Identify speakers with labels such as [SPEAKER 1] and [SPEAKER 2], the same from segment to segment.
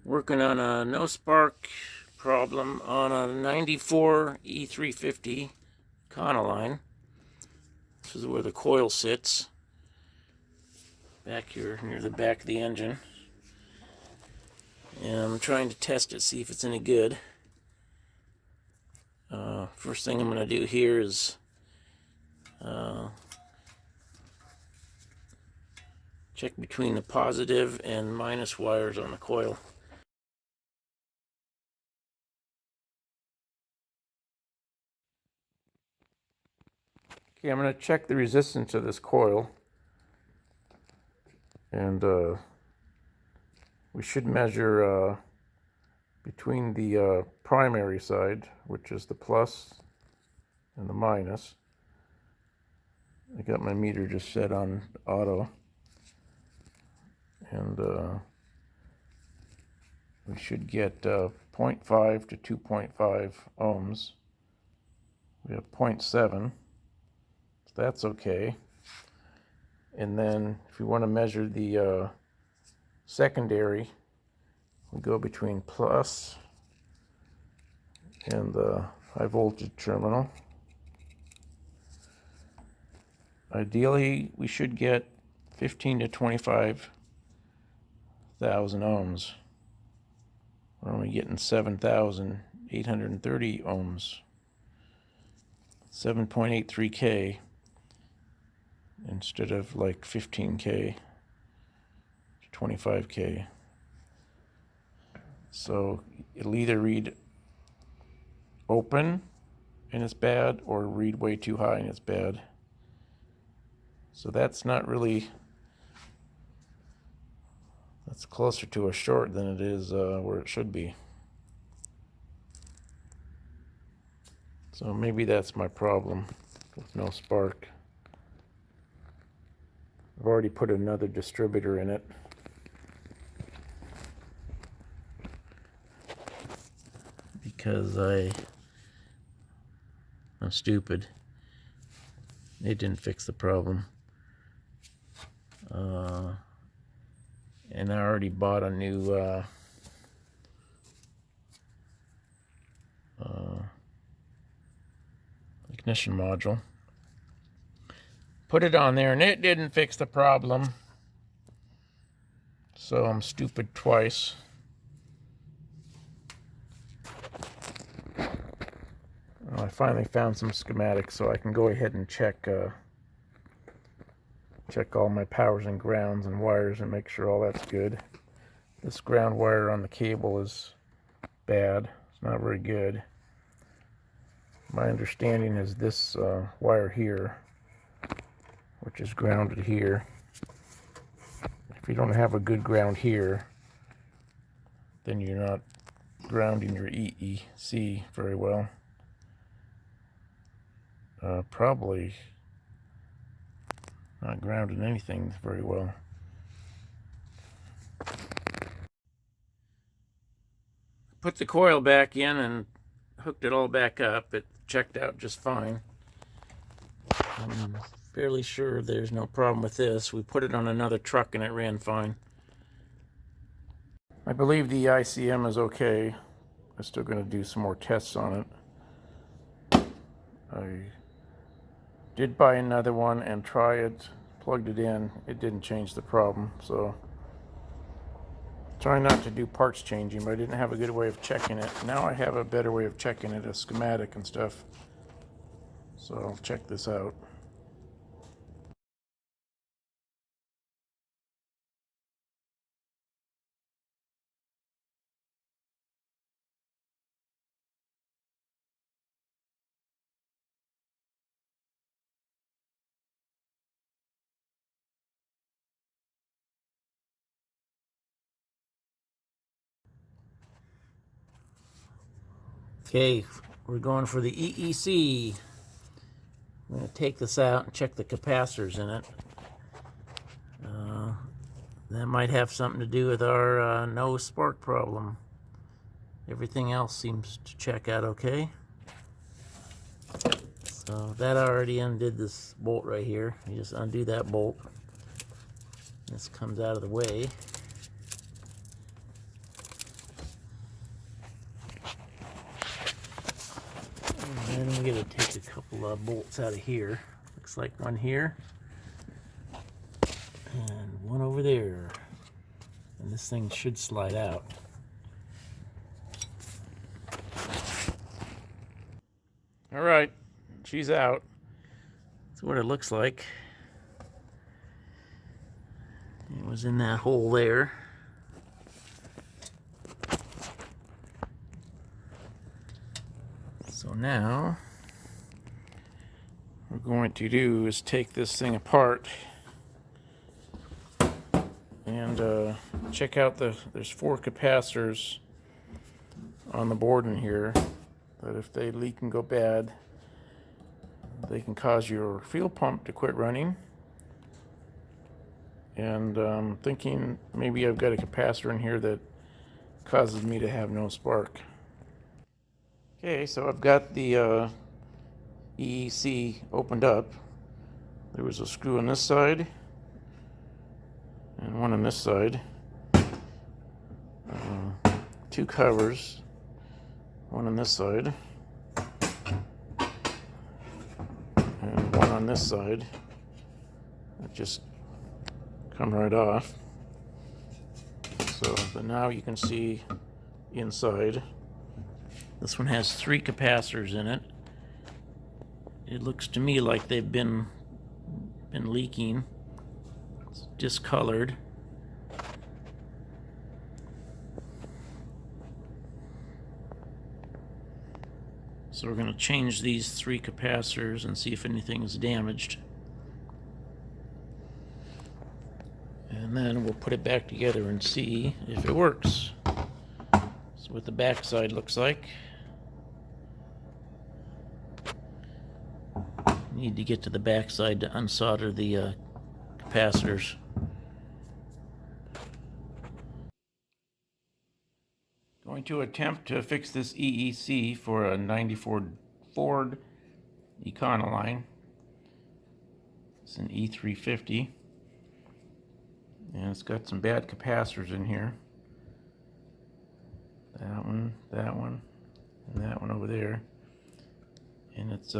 [SPEAKER 1] Working on a no spark problem on a 94 E350 Econoline. This is where the coil sits, back here near the back of the engine. And I'm trying to test it, see if it's any good. First thing I'm going to do here is check between the positive and minus wires on the coil. Okay, I'm going to check the resistance of this coil, and we should measure between the primary side, which is the plus, and the minus. I got my meter just set on auto, and we should get 0.5 to 2.5 ohms. We have 0.7, so that's okay. And then if you want to measure the secondary, we go between plus and the high voltage terminal. Ideally, we should get 15 to 25,000 ohms. We're only getting 7,830 ohms. 7.83K instead of like 15K to 25K. So it'll either read open and it's bad, or read way too high and it's bad. So that's not really, that's closer to a short than it is where it should be. So maybe that's my problem with no spark. I've already put another distributor in it. Because I'm stupid. It didn't fix the problem. And I already bought a new ignition module. Put it on there and it didn't fix the problem. So I'm stupid twice. I finally found some schematics so I can go ahead and check all my powers and grounds and wires and make sure all that's good. This ground wire on the cable is bad. It's not very good. My understanding is this wire here, which is grounded here. If you don't have a good ground here, then you're not grounding your EEC very well. Probably not grounding anything very well. Put the coil back in and hooked it all back up. It checked out just fine. I'm fairly sure there's no problem with this. We put it on another truck and it ran fine. I believe the ICM is okay. I'm still going to do some more tests on it. I did buy another one and try it, plugged it in. It didn't change the problem, so trying not to do parts changing, but I didn't have a good way of checking it. Now I have a better way of checking it, a schematic and stuff. So I'll check this out. Okay, we're going for the EEC. I'm going to take this out and check the capacitors in it. That might have something to do with our no spark problem. Everything else seems to check out okay. So that already undid this bolt right here. You just undo that bolt. This comes out of the way. a couple of bolts out of here. Looks like one here and one over there. And this thing should slide out. All right, she's out. That's what it looks like. It was in that hole there. So now, what we're going to do is take this thing apart and check out there's 4 capacitors on the board in here that if they leak and go bad, they can cause your fuel pump to quit running. And I'm thinking maybe I've got a capacitor in here that causes me to have no spark. Okay, so I've got the EEC opened up. There was a screw on this side and one on this side. 2 covers, one on this side and one on this side. It just come right off. So, but now you can see inside. This one has 3 capacitors in it. It looks to me like they've been leaking. It's discolored. So we're going to change these 3 capacitors and see if anything is damaged. And then we'll put it back together and see if it works. That's what the back side looks like. Need to get to the back side to unsolder the capacitors. Going to attempt to fix this EEC for a '94 Ford Econoline. It's an E350. And it's got some bad capacitors in here. That one, and that one over there. And it's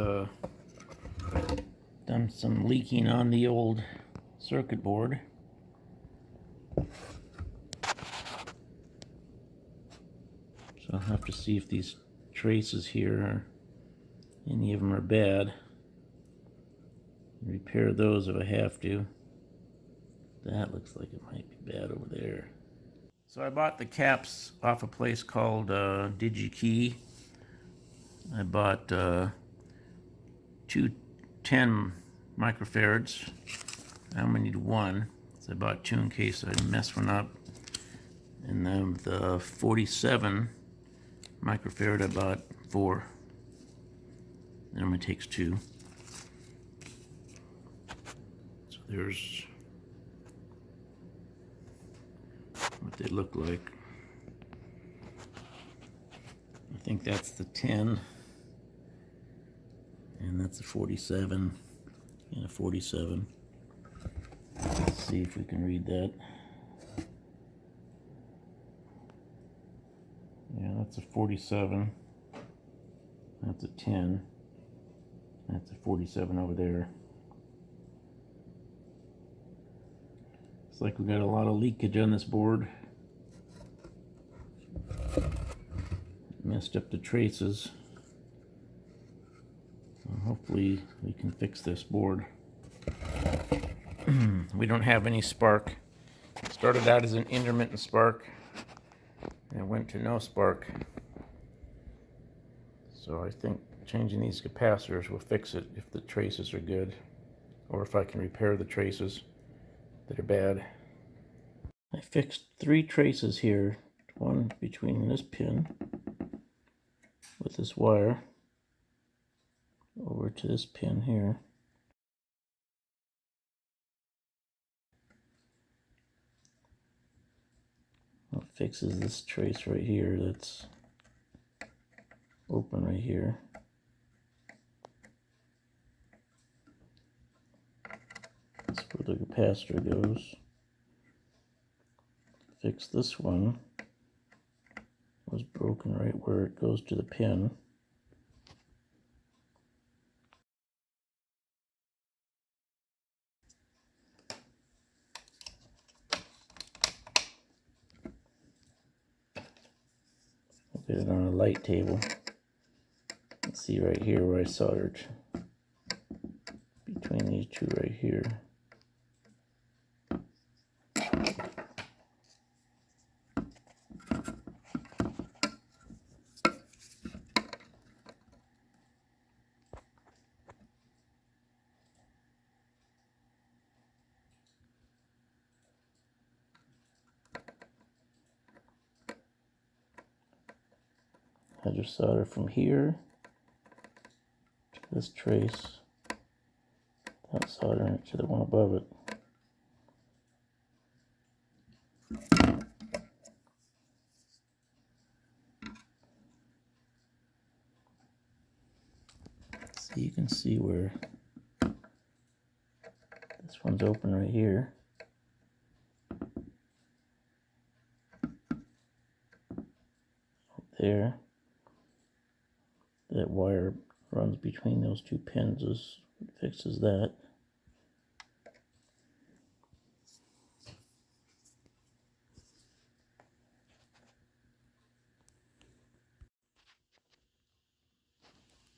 [SPEAKER 1] done some leaking on the old circuit board. So I'll have to see if these traces here, any of them are bad. Repair those if I have to. That looks like it might be bad over there. So I bought the caps off a place called DigiKey. I bought 2 10 microfarads. I only need 1, so I bought 2 in case I mess one up. And then the 47 microfarad I bought 4. It only takes 2. So there's what they look like. I think that's the 10, and that's a 47 and a 47. Let's see if we can read that. Yeah, that's a 47. That's a 10. That's a 47 over there. Looks like we got a lot of leakage on this board. Messed up the traces. So hopefully we can fix this board. We don't have any spark. It started out as an intermittent spark and went to no spark. So I think changing these capacitors will fix it if the traces are good, or if I can repair the traces that are bad. I fixed 3 traces here, one between this pin with this wire over to this pin here. It fixes this trace right here that's open right here. That's where the capacitor goes. Fix this one. It was broken right where it goes to the pin. fit it on a light table. Let's see right here where I soldered between these two right here. I just solder from here to this trace without soldering it to the one above it. So you can see where this one's open right here. There. That wire runs between those two pins, fixes that.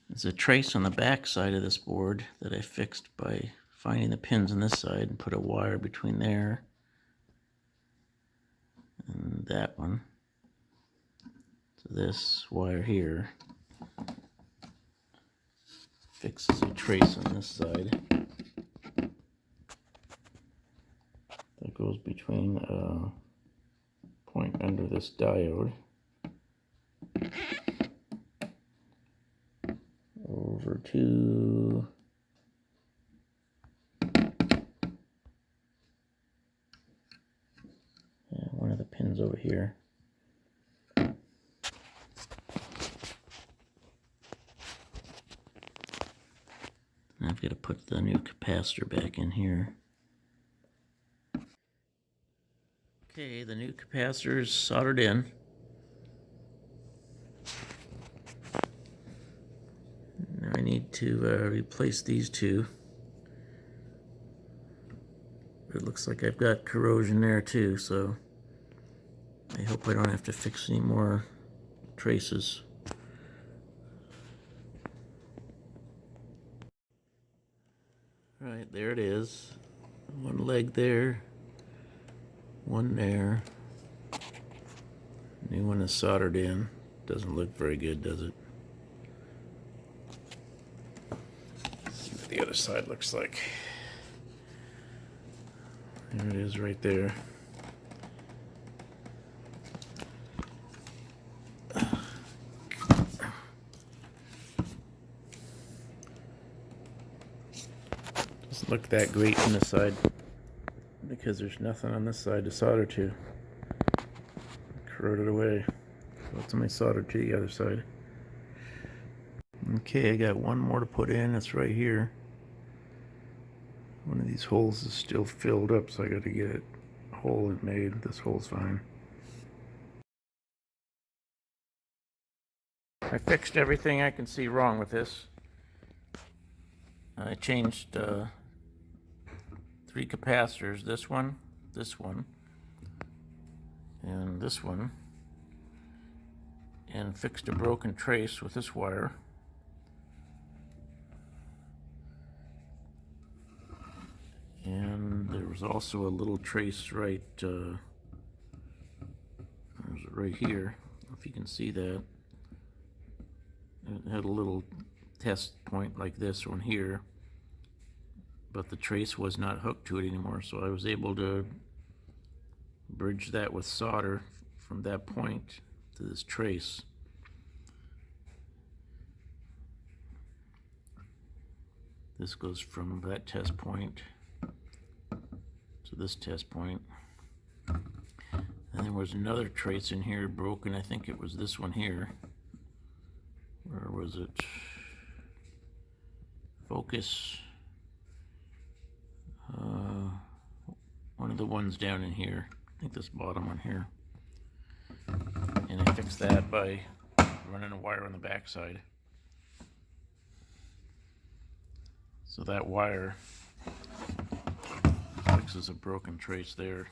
[SPEAKER 1] There's a trace on the back side of this board that I fixed by finding the pins on this side and put a wire between there and that one. So this wire here fixes a trace on this side that goes between a point under this diode over to one of the pins over here. Now I've got to put the new capacitor back in here. Okay, the new capacitor is soldered in. Now I need to replace these two. It looks like I've got corrosion there too, so I hope I don't have to fix any more traces. Right, there it is. One leg there, one there. New one is soldered in. Doesn't look very good, does it? Let's see what the other side looks like. There it is right there. Doesn't look that great on this side because there's nothing on this side to solder to. Corroded away. So it's only soldered to the other side. Okay, I got one more to put in. It's right here. One of these holes is still filled up, so I got to get a hole made. This hole's fine. I fixed everything I can see wrong with this. I changed 3 capacitors, this one, and this one, and fixed a broken trace with this wire. And there was also a little trace right here, if you can see that. It had a little test point like this one here, but the trace was not hooked to it anymore, so I was able to bridge that with solder from that point to this trace. This goes from that test point to this test point. And there was another trace in here broken. I think it was this one here. Where was it? Focus. One of the ones down in here. I think this bottom one here. And I fixed that by running a wire on the back side. So that wire fixes a broken trace there.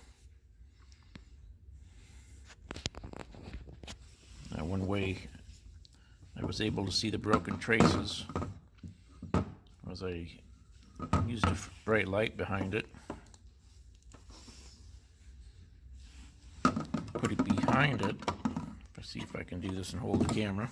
[SPEAKER 1] That one way I was able to see the broken traces was I used a bright light behind it. Put it behind it. Let's see if I can do this and hold the camera.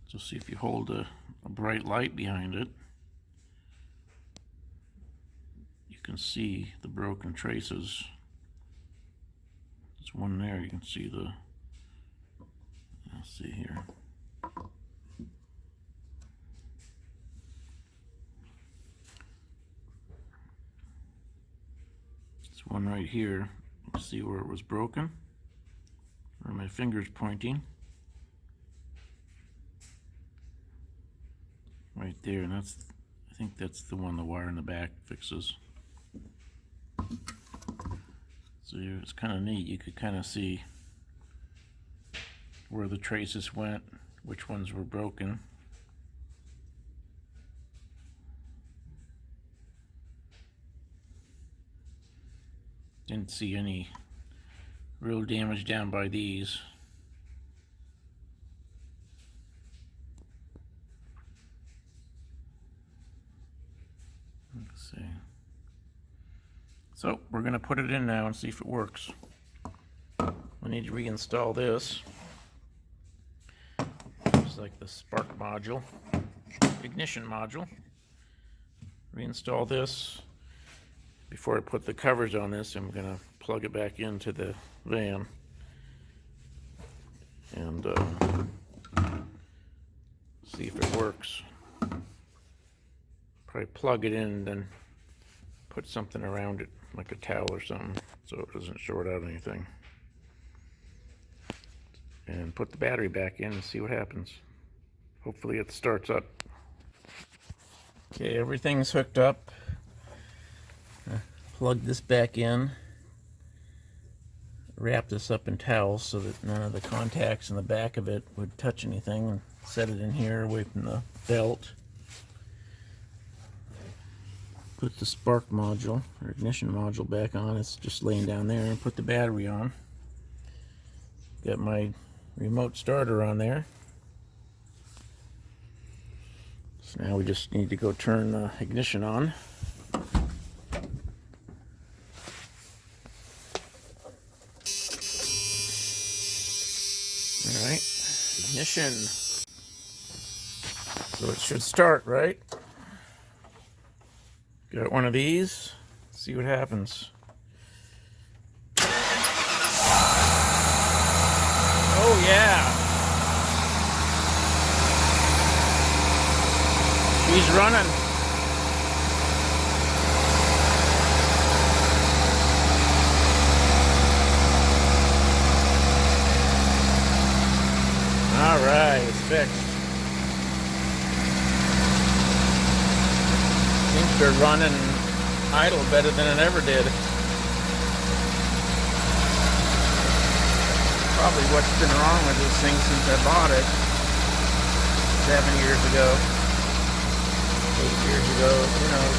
[SPEAKER 1] So see if you hold a bright light behind it, you can see the broken traces. There's one there, you can see the, let's see here. There's one right here. You can see where it was broken, where my finger's pointing. Right there, and I think that's the one the wire in the back fixes. So it's kind of neat. You could kind of see where the traces went, which ones were broken. Didn't see any real damage down by these. Let's see. So we're going to put it in now and see if it works. We need to reinstall this. It's like the spark module, ignition module. Reinstall this. Before I put the covers on this, I'm going to plug it back into the van and see if it works. Probably plug it in and then put something around it, like a towel or something, so it doesn't short out anything. And put the battery back in and see what happens. Hopefully it starts up. Okay, everything's hooked up. Plug this back in. Wrap this up in towels so that none of the contacts in the back of it would touch anything. And set it in here away from the belt. Put the spark module or ignition module back on. It's just laying down there, and put the battery on. Got my remote starter on there. So now we just need to go turn the ignition on. Alright, ignition. So it should start, right? Got one of these. Let's see what happens. Oh yeah. She's running. All right, it's fixed. Seems to run and idle better than it ever did. Probably what's been wrong with this thing since I bought it 7 years ago, 8 years ago, who knows.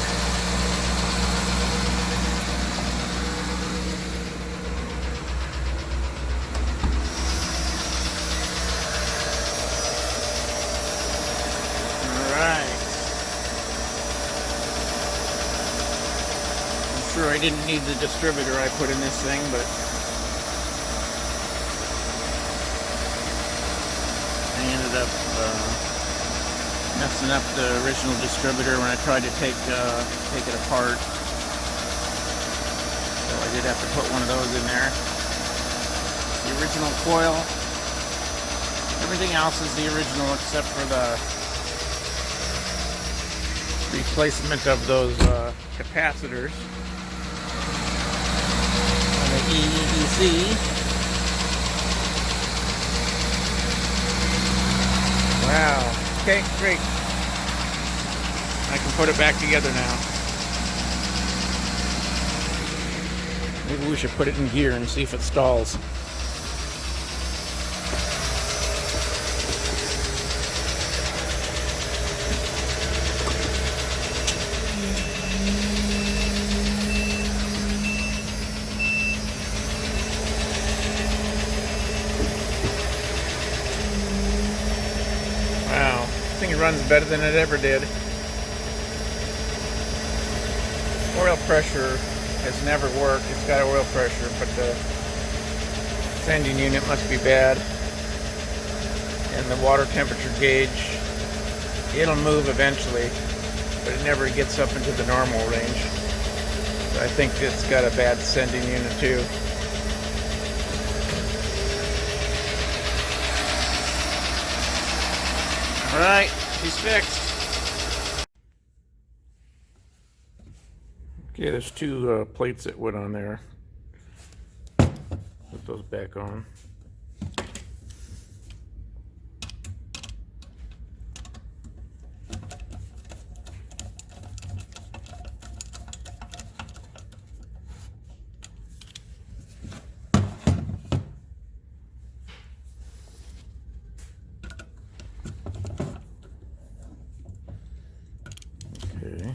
[SPEAKER 1] Alright. I'm sure I didn't need the distributor I put in this thing, but I ended up messing up the original distributor when I tried to take it apart. So I did have to put one of those in there. The original coil. Everything else is the original except for the replacement of those capacitors on the EEC. Wow. Okay, great. I can put it back together now. Maybe we should put it in gear and see if it stalls. runs better than it ever did. Oil pressure has never worked. It's got oil pressure, but the sending unit must be bad. And the water temperature gauge, it'll move eventually, but it never gets up into the normal range. So I think it's got a bad sending unit too. Alright, he's fixed. Okay, there's two plates that went on there. Put those back on. Okay.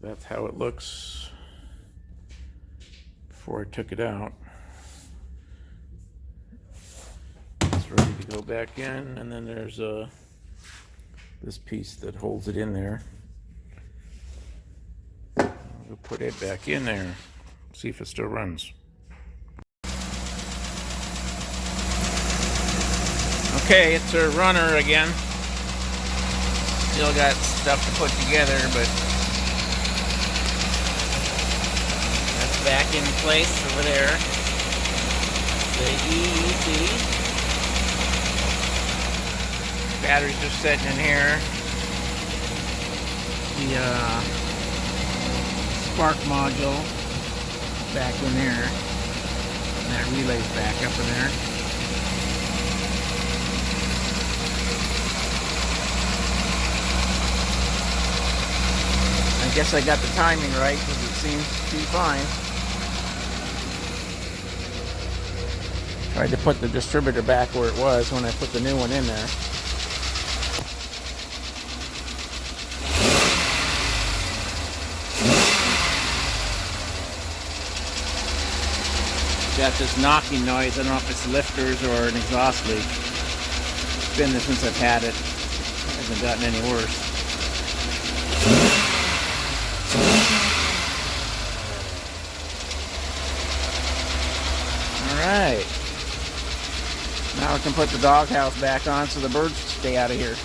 [SPEAKER 1] That's how it looks before I took it out. It's ready to go back in, and then there's this piece that holds it in there. We'll put it back in there, see if it still runs. Okay, it's a runner again. Still got stuff to put together, but that's back in place over there. The EEC. Batteries are sitting in here. The spark module back in there. And that relay's back up in there. I guess I got the timing right because it seems to be fine. Tried to put the distributor back where it was when I put the new one in there. Got this knocking noise. I don't know if it's lifters or an exhaust leak. It's been there since I've had it. It hasn't gotten any worse. Alright. Now I can put the doghouse back on so the birds stay out of here.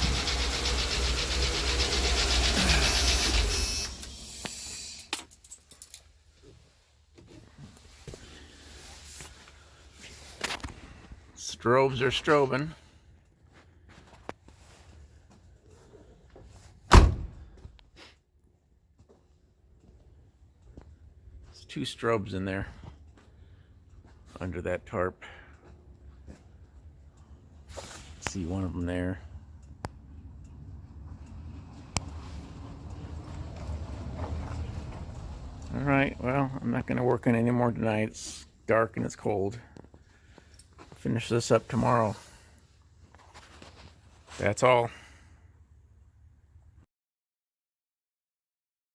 [SPEAKER 1] Strobes are strobing. There's two strobes in there under that tarp. See one of them there. All right, well, I'm not going to work on any more tonight. It's dark and it's cold. Finish this up tomorrow. That's all.